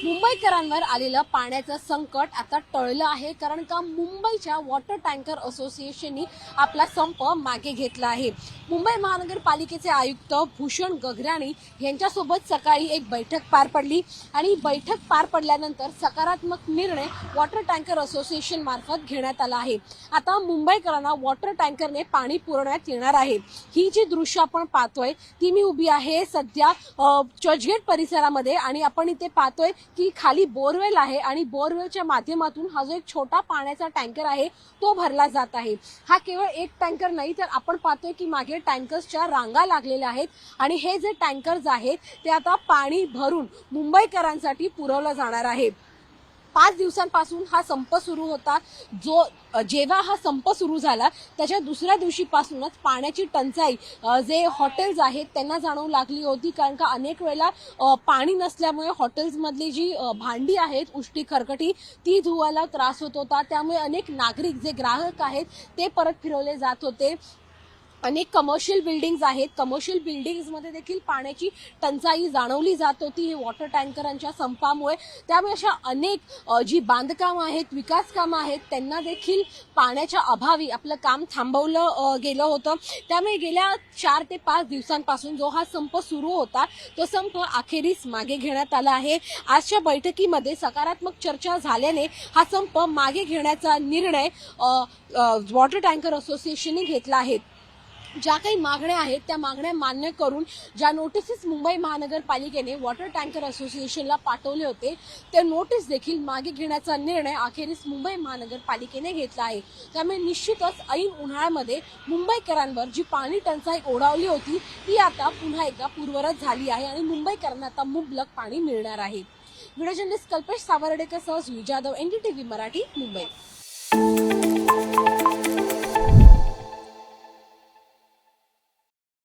मुंबईकरांवर आलेलं पाण्याचं संकट आता टळलं आहे, कारण का मुंबईच्या वॉटर टँकर असोसिएशननी आपला संप मागे घेतला आहे। मुंबई महानगरपालिकेचे आयुक्त भूषण गगराणी यांच्यासोबत सकाळी एक बैठक पार पडली आणि बैठक पार पडल्यानंतर सकारात्मक निर्णय वॉटर टँकर असोसिएशन मार्फत घेण्यात आला आहे। आता मुंबईकरांना वॉटर टँकरने पाणी पुरवण्यात येणार आहे। ही जी दृश्य आपण पाहतोय ती मी उभी आहे सध्या चर्चगेट परिसरामध्ये आणि आपण इथे पाहतोय की खाली बोरवेल आहे आणि बोरवेलच्या माध्यमातून हा जो एक छोटा पाण्याचा टँकर आहे तो भरला जात आहे। हा केवळ एक टँकर नाही, तर आपण पाहतोय की मागे टँकर्सच्या रांगा लागलेल्या आहेत आणि हे जे टँकर्स आहेत ते आता पाणी भरून मुंबईकरांसाठी पुरवलं जाणार आहे। 5 दिवसांपासून हा संप सुरू होता। जेव्हा हा संप सुरू झाला त्याच्या दुसऱ्या दिवशीपासूनच पाण्याची टंचाई जे हॉटेल्स आहेत त्यांना जाणवू लागली होती, कारण का अनेक वेळेला पाणी नसल्यामुळे हॉटेल्समधली जी भांडी आहेत उष्टी खरकटी ती धुवायला त्रास होत होता। त्यामुळे अनेक नागरिक जे ग्राहक आहेत ते परत फिरवले जात होते। अनेक कमर्शियल बिल्डिंग्स आहेत, कमर्शियल बिल्डिंग्समध्ये देखील पाण्याची टंचाई जाणवली जात होती वॉटर टँकरांच्या संपामुळे। त्यामुळे अशा अनेक जी बांधकामं आहेत, विकास कामं आहेत त्यांना देखील पाण्याच्या अभावी आपलं काम थांबवलं गेलं होतं। त्यामुळे गेल्या 4 ते 5 दिवसांपासून जो हा संप सुरू होता तो संप अखेरीस मागे घेण्यात आला आहे। आजच्या बैठकीमध्ये सकारात्मक चर्चा झाल्याने हा संप मागे घेण्याचा निर्णय वॉटर टँकर असोसिएशनने घेतला आहे। ज्या काही मागण्या आहेत त्या मागण्या मान्य करून ज्या नोटिसेस मुंबई महानगरपालिकेने वॉटर टँकर असोसिएशनला पाठवले होते ते नोटीस देखील मागे घेण्याचा निर्णय अखेरीस मुंबई महानगरपालिकेने घेतला आहे। त्यामुळे निश्चितच ऐन उन्हाळ्यामध्ये मुंबईकरांवर जी पाणी टंचाई ओढावली होती ती आता पुन्हा एकदा पूर्ववत झाली आहे आणि मुंबईकरांना आता मुबलक पाणी मिळणार आहे। व्हिडिओ जर्नलिस्ट कल्पेश सावर्डेकर सह जुई जाधव, NDTV मराठी, मुंबई।